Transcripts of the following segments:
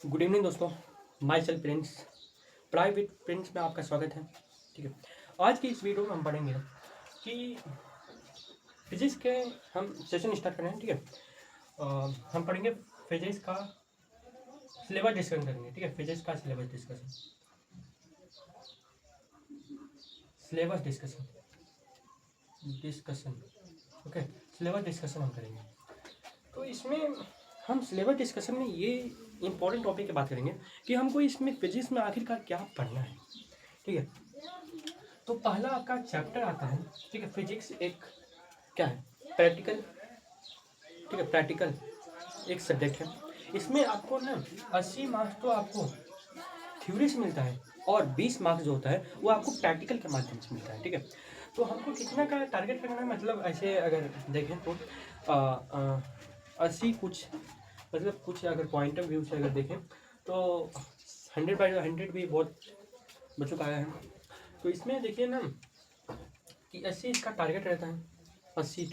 Good evening दोस्तों। My self Prince, पढ़ाई with Prince में आपका स्वागत है। ठीक है, आज की इस वीडियो में हम पढ़ेंगे कि फिजिक्स के हम सेशन स्टार्ट कर रहे हैं। ठीक है, हम पढ़ेंगे फिजिक्स का सिलेबस डिस्कशन करेंगे। ठीक है, फिजिक्स का syllabus discussion okay, syllabus discussion हम करेंगे। तो इसमें हम सिलेबस डिस्कशन में ये इंपॉर्टेंट टॉपिक की बात करेंगे कि हमको इसमें फिजिक्स में आखिरकार क्या पढ़ना है। ठीक है, तो पहला आपका चैप्टर आता है। ठीक है, फिजिक्स एक क्या है, प्रैक्टिकल। ठीक है, प्रैक्टिकल एक सब्जेक्ट है। इसमें आपको ना 80 मार्क्स तो आपको थ्योरी से मिलता है और 20 मार्क्स जो होता है वो आपको प्रैक्टिकल के माध्यम से मिलता है। ठीक है, तो हमको कितना का टारगेट करना है, मतलब ऐसे अगर देखें तो 80 कुछ, मतलब कुछ अगर पॉइंट ऑफ व्यू से अगर देखें तो 100/100 भी बहुत बच्चों का आया है। तो इसमें देखिए ना कि 80 इसका टारगेट रहता है। 80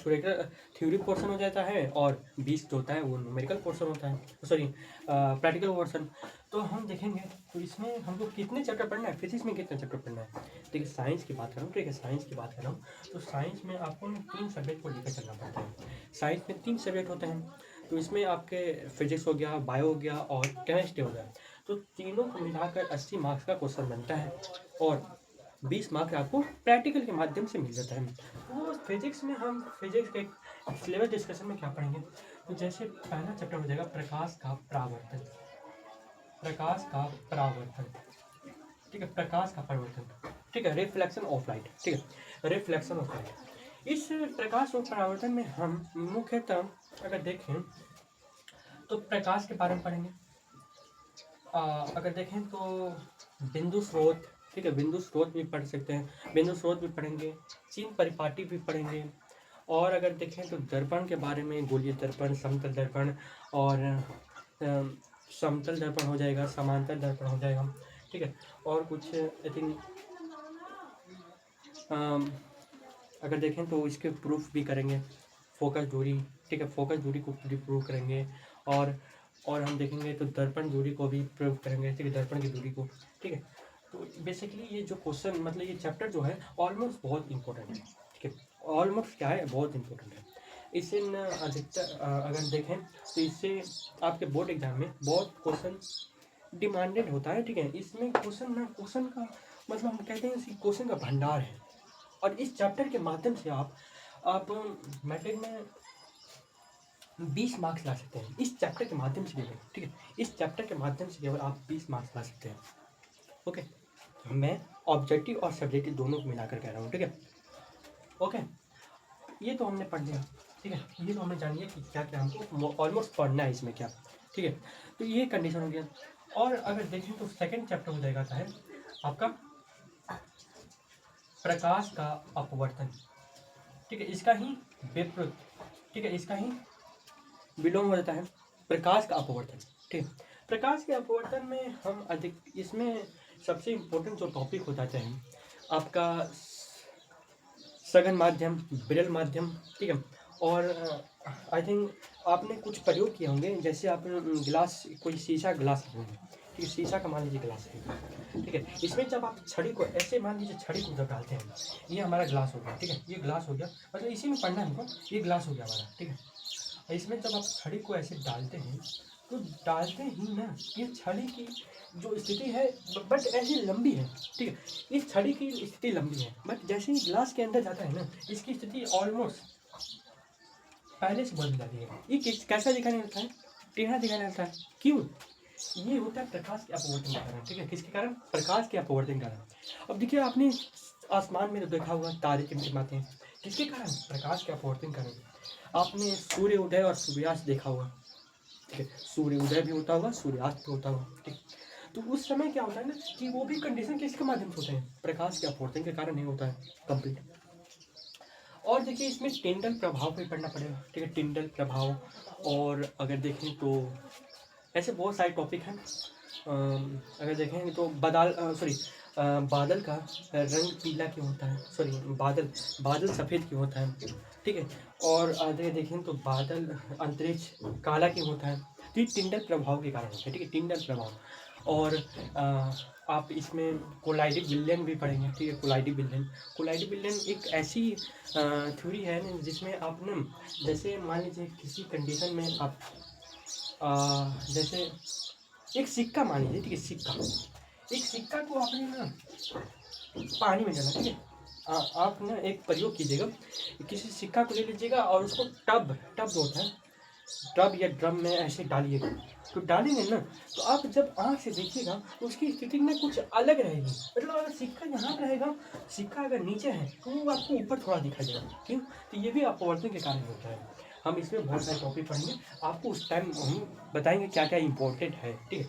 थ्योरी पोर्शन हो जाता है और 20 जो होता है वो न्यूमेरिकल पोर्शन होता है, सॉरी प्रैक्टिकल पोर्शन। तो हम देखेंगे तो इसमें हमको कितने चैप्टर पढ़ना है, फिजिक्स में कितने चैप्टर पढ़ना है। ठीक है, साइंस की बात कर रहा हूँ। ठीक है, साइंस की बात कर रहा हूँ तो साइंस में आपको 3 सब्जेक्ट को लेकर चलना पड़ता है। साइंस में 3 सब्जेक्ट होते हैं, तो इसमें आपके फिजिक्स हो गया, बायो हो गया और केमिस्ट्री हो गया। तो तीनों को मिलाकर 80 मार्क्स का क्वेश्चन बनता है और 20 मार्क्स आपको प्रैक्टिकल के माध्यम से मिल जाता है। तो फिजिक्स में हम फिजिक्स के सिलेबस डिस्कशन में क्या पढ़ेंगे, तो जैसे पहला चैप्टर हो जाएगा प्रकाश का परावर्तन। प्रकाश का परावर्तन, ठीक है, प्रकाश का परिवर्तन। ठीक है, रिफ्लेक्शन ऑफ लाइट। ठीक है, रिफ्लेक्शन ऑफ लाइट। इस प्रकाश और परावर्तन में हम मुख्यतः अगर देखें तो प्रकाश के बारे में पढ़ेंगे। अगर देखें तो बिंदु स्रोत, ठीक है, बिंदु स्रोत भी पढ़ सकते हैं, बिंदु स्रोत भी पढ़ेंगे, चिन्ह परिपाटी भी पढ़ेंगे। और अगर देखें तो दर्पण के बारे में, गोलीय दर्पण, समतल दर्पण और समतल दर्पण हो जाएगा, समांतर दर्पण हो जाएगा। ठीक है, और कुछ आई थिंक अगर देखें तो इसके प्रूफ भी करेंगे, फोकस दूरी। ठीक है, फोकस दूरी को भी प्रूव करेंगे और हम देखेंगे तो दर्पण दूरी को भी प्रूव करेंगे। ठीक है, दर्पण की दूरी को। ठीक है, तो बेसिकली ये जो क्वेश्चन, मतलब ये चैप्टर जो है ऑलमोस्ट बहुत इंपॉर्टेंट है। ठीक है, ऑलमोस्ट क्या है, बहुत इंपॉर्टेंट है। इससे न अधिकतर अगर देखें तो इससे आपके बोर्ड एग्जाम में बहुत क्वेश्चन डिमांडेड होता है। ठीक है, इसमें क्वेश्चन का मतलब हम कहते हैं इसी क्वेश्चन का भंडार है। और इस चैप्टर के माध्यम से आप मैट्रिक में 20 मार्क्स ला सकते हैं, इस चैप्टर के माध्यम से केवल। ठीक है, इस चैप्टर के माध्यम से केवल आप 20 मार्क्स ला सकते हैं। ओके, मैं ऑब्जेक्टिव और सब्जेक्टिव दोनों को मिलाकर कह रहा हूँ। ठीक है, ओके, ये तो हमने पढ़ लिया। ठीक है, ये तो हमने जान लिया कि क्या क्या हमको ऑलमोस्ट पढ़ना है इसमें क्या। ठीक है, तो ये कंडीशन हो गया। और अगर देखें तो सेकंड चैप्टर हो जाएगा है आपका प्रकाश का अपवर्तन। ठीक है, इसका ही विपरीत, ठीक है, इसका ही विलोम हो जाता है प्रकाश का अपवर्तन। ठीक है, प्रकाश के अपवर्तन में हम अधिक, इसमें सबसे इम्पोर्टेंट जो टॉपिक हो जाते हैं आपका सघन माध्यम, विरल माध्यम। ठीक है, और आई थिंक आपने कुछ प्रयोग किए होंगे, जैसे आप गिलास, कोई शीशा गिलास है, ठीक है, शीशा का मान लीजिए गिलास है। ठीक है, इसमें जब आप छड़ी को ऐसे, मान लीजिए छड़ी को जब डालते हैं, ये हमारा गिलास हो गया। ठीक है, ये गिलास हो गया, मतलब इसी में पढ़ना है हमको, ये गिलास हो गया हमारा। ठीक है, इसमें जब आप छड़ी को ऐसे डालते हैं तो डालते ही ना ये छड़ी की जो स्थिति है बट ऐसी लंबी है। ठीक है, इस छड़ी की स्थिति लंबी है, बट जैसे ही ग्लास के अंदर जाता है ना, इसकी स्थिति ऑलमोस्ट पहले से बदल जाती है। ये कैसा दिखाने लगता है, टेढ़ा दिखाने लगता है। क्यों? ये होता है प्रकाश के अपवर्तन के कारण। ठीक है, किसके कारण? प्रकाश के अपवर्तन के कारण। अब देखिए, आपने आसमान में तो देखा हुआ तारे टिमटिमाते हैं, किसके कारण? प्रकाश के अपवर्तन के कारण। आपने सूर्य उदय और सूर्यास्त देखा हुआ। ठीक है, सूर्य उदय भी होता हुआ, सूर्यास्त भी होता हुआ। ठीक, तो उस समय क्या होता है ना कि वो भी कंडीशन किसके माध्यम से होते हैं? प्रकाश के अपवर्तन के कारण नहीं होता है कंप्लीट। और देखिए, इसमें टिंडल प्रभाव भी पढ़ना पड़ेगा। ठीक है, टिंडल प्रभाव। और अगर देखें तो ऐसे बहुत सारे टॉपिक हैं। अगर देखें तो बादल का रंग पीला क्यों होता है, सॉरी, बादल सफ़ेद क्यों होता है। ठीक है, और आगे देखें तो बादल, अंतरिक्ष काला क्यों होता है। तो ये टिंडल प्रभाव के कारण होता है, ठीक है, टिंडल प्रभाव। और आप इसमें कोलाइडिक विलयन भी पढ़ेंगे, ठीक है, कोलाइडिक विलयन। कोलाइडिक विलयन एक ऐसी थ्योरी है ना जिसमें आप ना, जैसे मान लीजिए किसी कंडीशन में आप जैसे एक सिक्का मान लीजिए, ठीक है, सिक्का, एक सिक्का को आपने ना पानी में डाला, ठीक है, आप ना एक प्रयोग कीजिएगा, किसी सिक्का को ले लीजिएगा और उसको टब टब होता है, टब या ड्रम में ऐसे डालिएगा, तो डालेंगे ना, तो आप जब आँख से देखिएगा तो उसकी स्थिति में कुछ अलग रहेगी। मतलब अगर सिक्का यहाँ पर रहेगा, सिक्का अगर नीचे है तो वो आपको ऊपर थोड़ा दिखाई देगा, क्यों? तो ये भी अपवर्तन के कारण होता है। हम इसमें बहुत सारे टॉपिक पढ़ेंगे, आपको उस टाइम हम बताएंगे क्या क्या इंपॉर्टेंट है, ठीक है।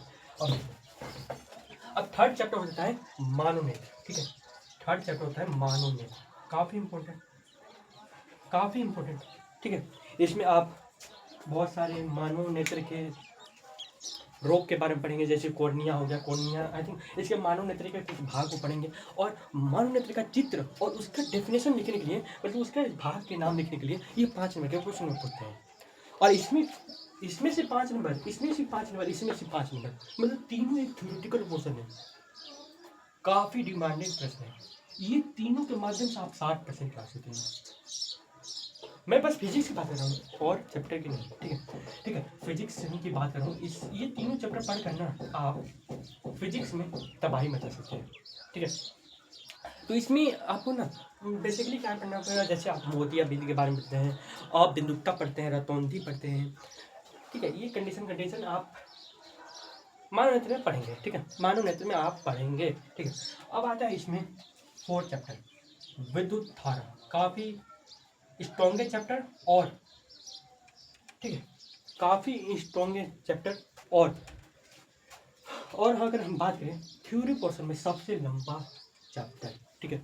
अब थर्ड चैप्टर हो जाता है मानोनेत्र, ठीक है, थर्ड चैप्टर होता है मानोनेत्र, काफ़ी इंपॉर्टेंट, काफ़ी इंपॉर्टेंट, ठीक है। इसमें आप बहुत सारे मानोनेत्र के रोग के बारे में पढ़ेंगे, जैसे कॉर्निया हो गया, कॉर्निया आई थिंक इसके मानोनेत्र के कुछ भाग को पढ़ेंगे, और मानोनेत्र का चित्र और उसका डेफिनेशन लिखने के लिए, मतलब उसका भाग के नाम लिखने के लिए ये 5 नंबर के क्वेश्चन होते हैं। और इसमें से 5 नंबर, इसमें से 5 नंबर, इसमें से 5 नंबर, मतलब तीनों एक थ्योरेटिकल पोर्शन है, काफ़ी डिमांडेड प्रश्न है। ये तीनों के माध्यम से आप 60% ला सकते हैं। मैं बस फिजिक्स की बात कर रहा हूँ और चैप्टर की नहीं, ठीक है, ठीक है, फिजिक्स की बात कर रहा हूँ। इस ये तीनों चैप्टर पढ़ कर ना आप फिजिक्स में तबाही मचा सकते हैं, ठीक है। तो इसमें आपको ना बेसिकली क्या करना पड़ेगा, जैसे आप मोतियाबिंद के बारे में पढ़ते हैं, आप बिंदुकता पढ़ते हैं, रतौंधी पढ़ते हैं, ठीक है, ये कंडीशन आप मानवनेत्र में पढ़ेंगे, ठीक है, मानवनेत्र में आप पढ़ेंगे, ठीक है। अब आता है इसमें 4th चैप्टर विद्युत धारा, काफ़ी स्ट्रॉन्गे चैप्टर, और ठीक है, काफ़ी स्ट्रॉन्गे चैप्टर। और अगर हम बात करें थ्योरी पोर्शन में सबसे लंबा चैप्टर, ठीक है,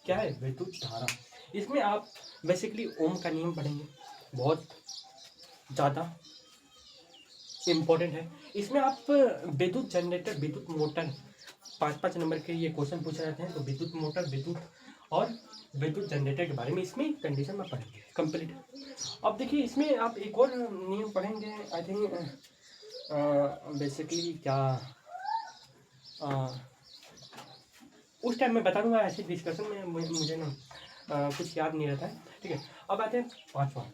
क्या है, विद्युत धारा। इसमें आप बेसिकली ओम का नियम पढ़ेंगे, बहुत ज़्यादा इम्पोर्टेंट है। इसमें आप विद्युत जनरेटर, विद्युत मोटर, 5-5 नंबर के ये क्वेश्चन पूछे जाते हैं, तो विद्युत मोटर, विद्युत और विद्युत जनरेटर के बारे में इसमें कंडीशन में पढ़ेंगे कंप्लीट। अब देखिए इसमें आप एक और नियम पढ़ेंगे, आई थिंक बेसिकली क्या उस टाइम मैं बता दूंगा, ऐसे डिस्कशन में मुझे ना कुछ याद नहीं रहता है, ठीक है। अब आते हैं 5वां,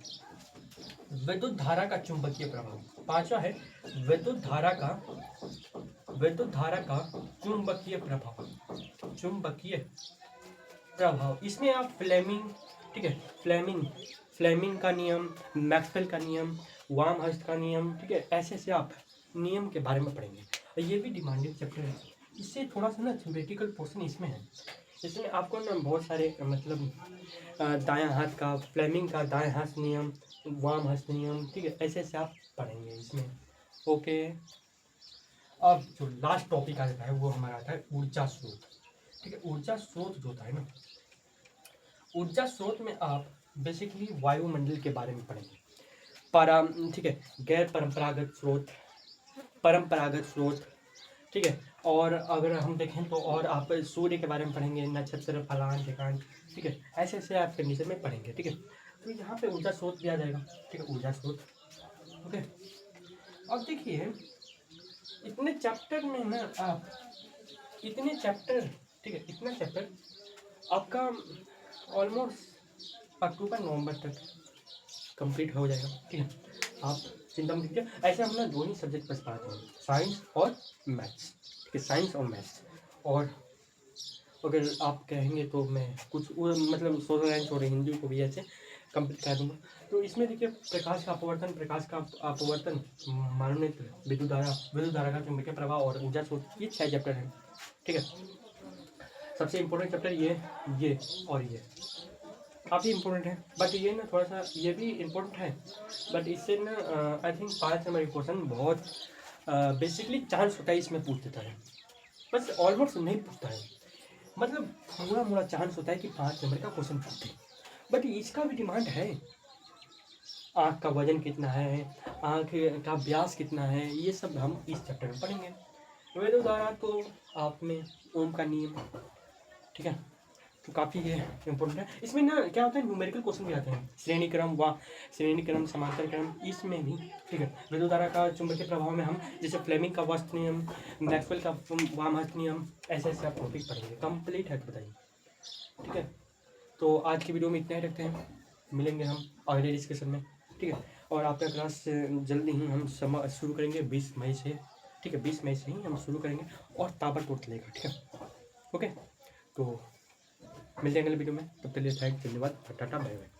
विद्युत धारा का चुंबकीय प्रभाव। 5वां है विद्युत धारा का चुंबकीय प्रभाव, चुंबकीय प्रभाव। इसमें आप फ्लेमिंग, ठीक है, फ्लेमिंग का नियम, मैक्सवेल का नियम, वामहर्स्ट का नियम, ठीक है, ऐसे आप नियम के बारे में पढ़ेंगे। ये भी डिमांडेड चैप्टर है, इससे थोड़ा सा ना थ्योरेटिकल पोर्शन इसमें है। इसमें आपको ना बहुत सारे मतलब दायां हाथ का, फ्लेमिंग का दायां हाथ नियम, वामहस्त नियम, ठीक है, ऐसे आप पढ़ेंगे इसमें, ओके। अब जो लास्ट टॉपिक आता है वो हमारा आता है ऊर्जा स्रोत, ठीक है। ऊर्जा स्रोत जो होता है ना, ऊर्जा स्रोत में आप बेसिकली वायुमंडल के बारे में पढ़ेंगे, ठीक है, गैर परंपरागत स्रोत, परंपरागत स्रोत, ठीक है। और अगर हम देखें तो और आप सूर्य के बारे में पढ़ेंगे, नक्षत्र, फलान ठिकान, ठीक है, ऐसे आप कंडीशन में पढ़ेंगे, ठीक है। तो यहाँ पे ऊर्जा स्रोत भी आ जाएगा, ठीक है, ऊर्जा स्रोत, ओके। अब देखिए इतने चैप्टर में ना आप इतने चैप्टर, ठीक है, इतना चैप्टर आपका ऑलमोस्ट अक्टूबर नवंबर तक कंप्लीट हो जाएगा, ठीक है। आप चिंता मत कीजिए, ऐसे हम ना दोनों सब्जेक्ट पर पढ़ाते हैं, साइंस और मैथ्स, ठीक है, साइंस और मैथ्स। और अगर आप कहेंगे तो मैं कुछ मतलब सोशल साइंस और हिंदी को भी ऐसे कंप्लीट कर दूंगा। तो इसमें देखिए प्रकाश का अपवर्तन, मानोनेत्र, विद्युत धारा का चुंबकीय प्रभाव और ऊर्जा स्रोत, ये 6 चैप्टर हैं, ठीक है। सबसे इम्पोर्टेंट चैप्टर ये और ये काफ़ी इम्पोर्टेंट है, बट ये ना थोड़ा सा ये भी इम्पोर्टेंट है, बट इससे ना आई थिंक 5 नंबर क्वेश्चन बहुत बेसिकली चांस होता है इसमें पूछ देता है, बस ऑलमोस्ट नहीं पूछता है, मतलब थोड़ा मोड़ा चांस होता है कि 5 नंबर का क्वेश्चन पूछते, बट इसका भी डिमांड है। आँख का वजन कितना है, आँख का व्यास कितना है, ये सब हम इस चैप्टर में पढ़ेंगे। विद्युत धारा तो आप में ओम का नियम, ठीक है, तो काफ़ी ये इम्पोर्टेंट है। इसमें ना क्या होता है, न्यूमेरिकल क्वेश्चन भी आते हैं, श्रेणी क्रम व श्रेणी क्रम, समांतर क्रम, इसमें भी। ठीक है, विद्युत धारा का चुंबकीय प्रभाव में हम जैसे फ्लेमिंग का वाष्प नियम, मैक्सवेल का वामहस्त नियम, ऐसे ऐसे आप टॉपिक पढ़ेंगे। कंप्लीट है तो बताइए। ठीक है, तो आज की वीडियो में इतना ही रखते हैं, मिलेंगे हम अगले डिस्कशन में। ठीक है, और आपका क्लास जल्दी ही हम शुरू करेंगे 20 मई से। ठीक है, 20 मई से ही हम शुरू करेंगे और ताबड़तोड़ चलेगा। ठीक है, ओके, तो मिलते हैं अगले वीडियो में। तब तक के लिए थैंक, धन्यवाद, टाटा, बाय बाय।